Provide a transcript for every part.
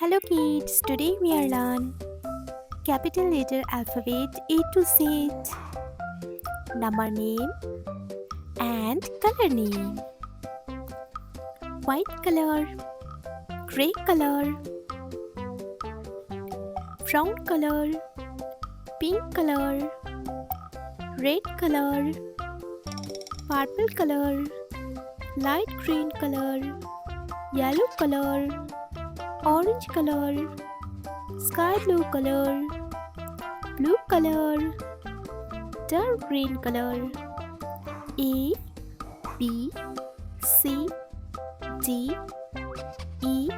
Hello kids, today we are learn capital letter alphabet A to Z, number name and color name. White color, gray color, brown color, pink color, red color, purple color, light green color, yellow color, orange color, sky blue color, blue color, dark green color. A, B, C, D, E,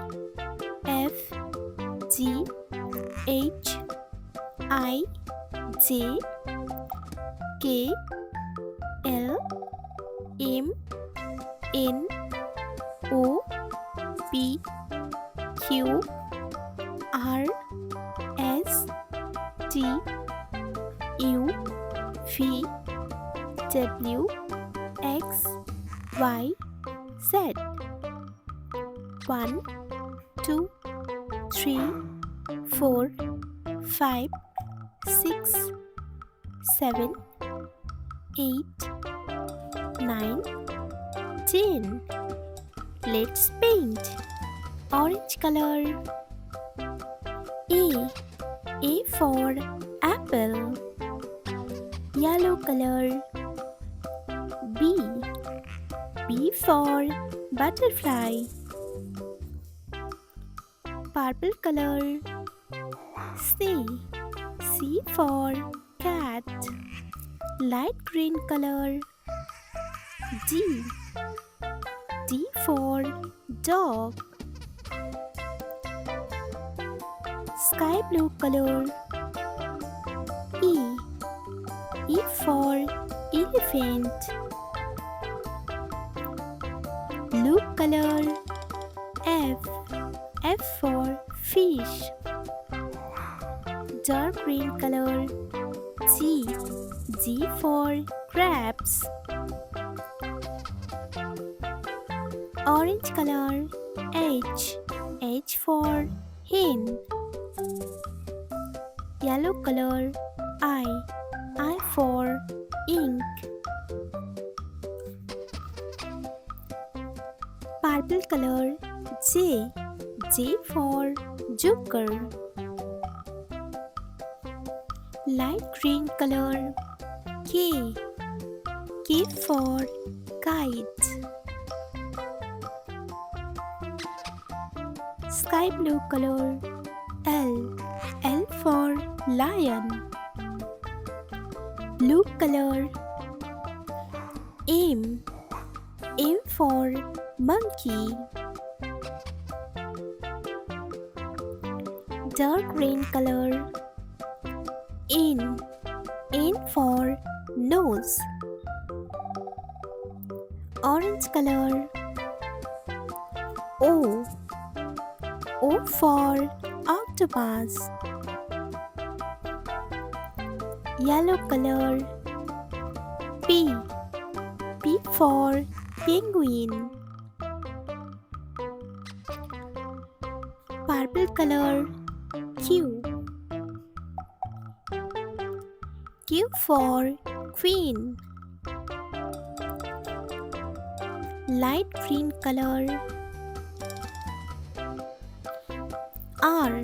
F, G, H, I, J, K, L, M, N, O, P, Q, R, S, T, U, V, W, X, Y, Z. 1, 2, 3, 4, 5, 6, 7, 8, 9, 10. Let's paint. Orange color. A for apple. Yellow color. B for butterfly. Purple color. C for cat. Light green color. D for dog. Sky blue color. E for elephant. Blue color. F for fish. Dark green color. G for grapes. Orange color. H for hen. Yellow color. I for ink. Purple color. J for joker. Light green color. K for kite. Sky blue color. L for lion. Blue color. M for monkey. Dark green color. N for nose. Orange color. O for octopus. Yellow color. P for penguin. Purple color. Q for queen. Light green color. R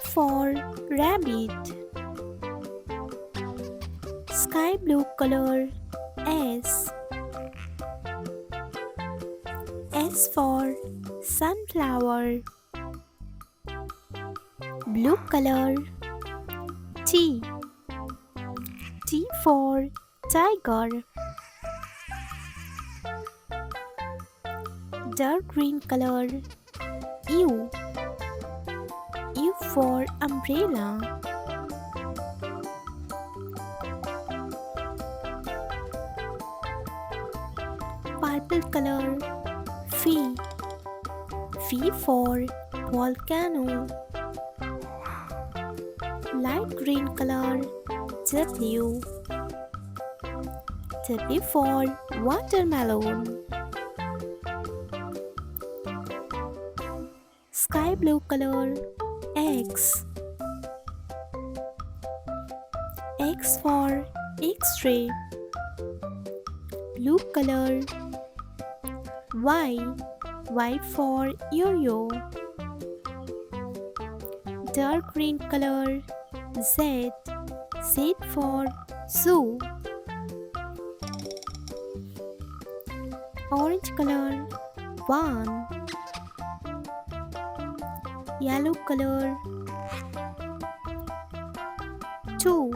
for rabbit. Sky blue color. S for sunflower. Blue color. T for tiger. Dark green color. U for umbrella. Purple color. V for volcano. Light green color. W for watermelon. Sky blue color. X. X for X-ray. Blue color. Y. Y for yo-yo. Dark green color. Z. Z for zoo. Orange color. 1. Yellow color. 2.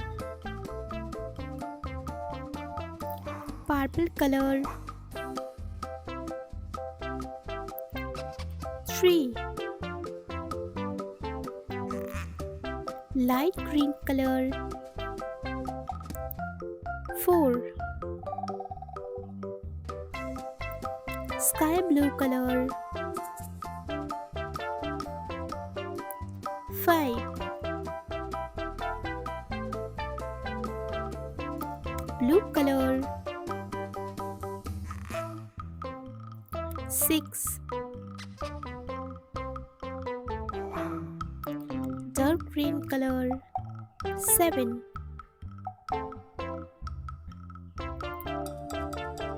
Purple color. 3. Light green color. 4. Sky blue color. 5. Blue color. 6. Dark green color. 7.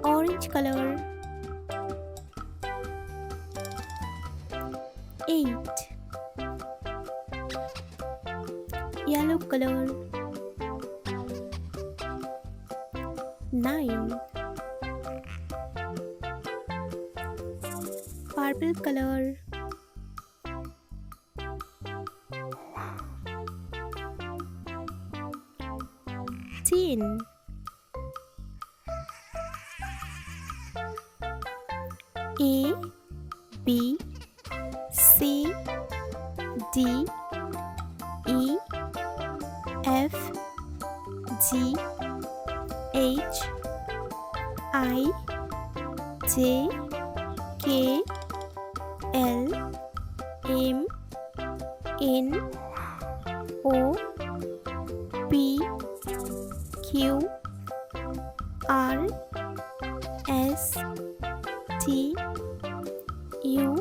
Orange color. 8. Yellow color. 9. Purple color. 10. A, B, C, D, E, F, G, H, I, J, K, L, M, N, O, P, Q, R, S, T, U,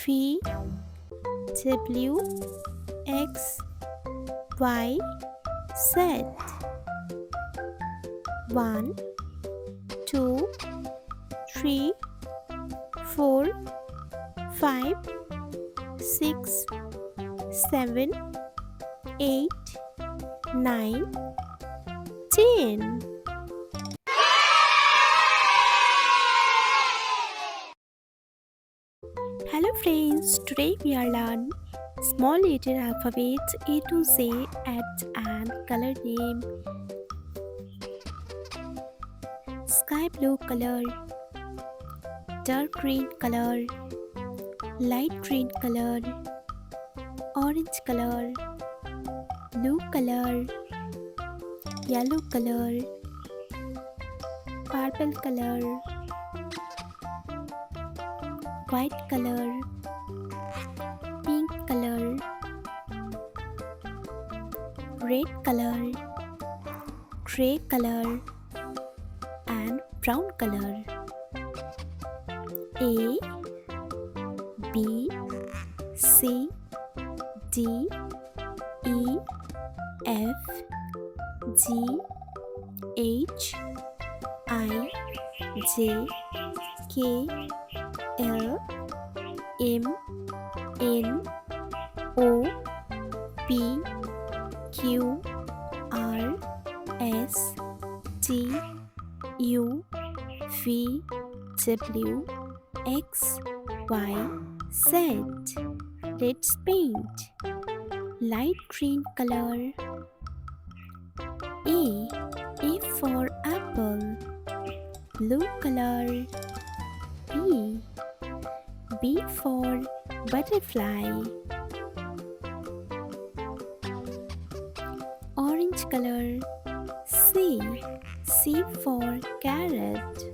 V, W, X, Y, Z. 1, 2, 3, 4, 5, 6, 7, 8, 9, 10. Hello friends, today we are learning small letter alphabet A to Z and color name. Sky blue color, dark green color, light green color, orange color, blue color, yellow color, purple color, white color, pink color, red color, gray color, and brown color. A, B, C, D, E, F, G, H, I, J, K, L, M, N, O, P, Q, R, S, T, U, V, W, X, Y, Z. Let's paint. Light green color. A. A for apple. Blue color. B. B for butterfly. Orange color. C. C for carrot.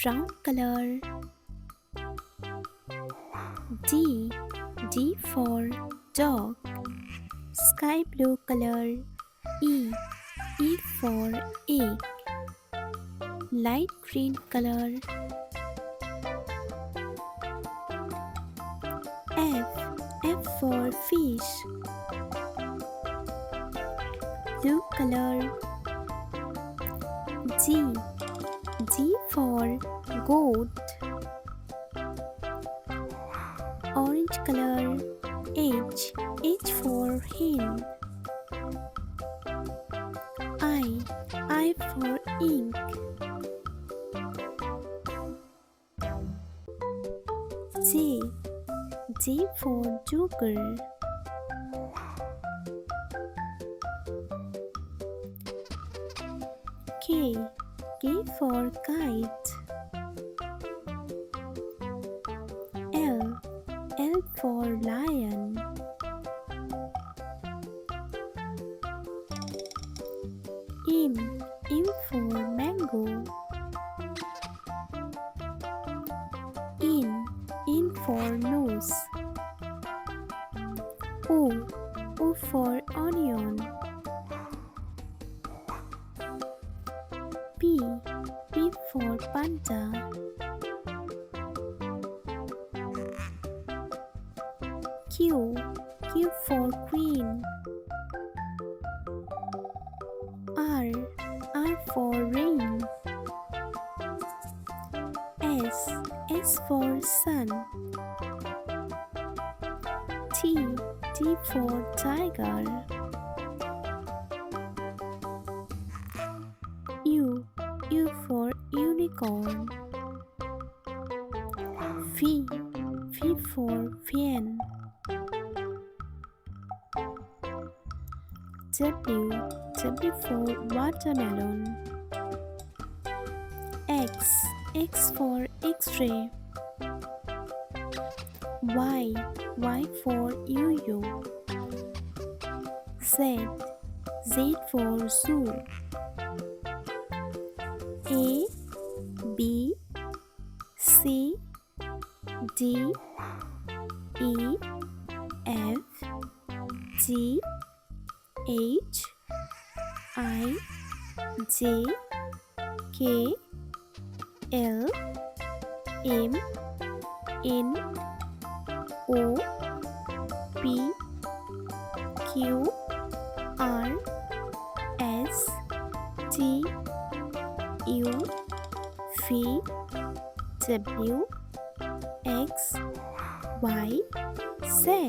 Brown color. D. D for dog. Sky blue color. E. E for egg. Light green color. for fish. Blue color. G for goat. Orange color. H for hen. I for ink. J for joker. K for kite. L for lion. M for mango. N for nose. O for onion. P for panda. Q for queen. R for rain. S for sun. T for tiger. U for unicorn. V for fan. W for watermelon. X for X-ray. Y for yo-yo. Z for zoo. A B C D E F G H I J K L M N O P Q R S T U V W X Y Z.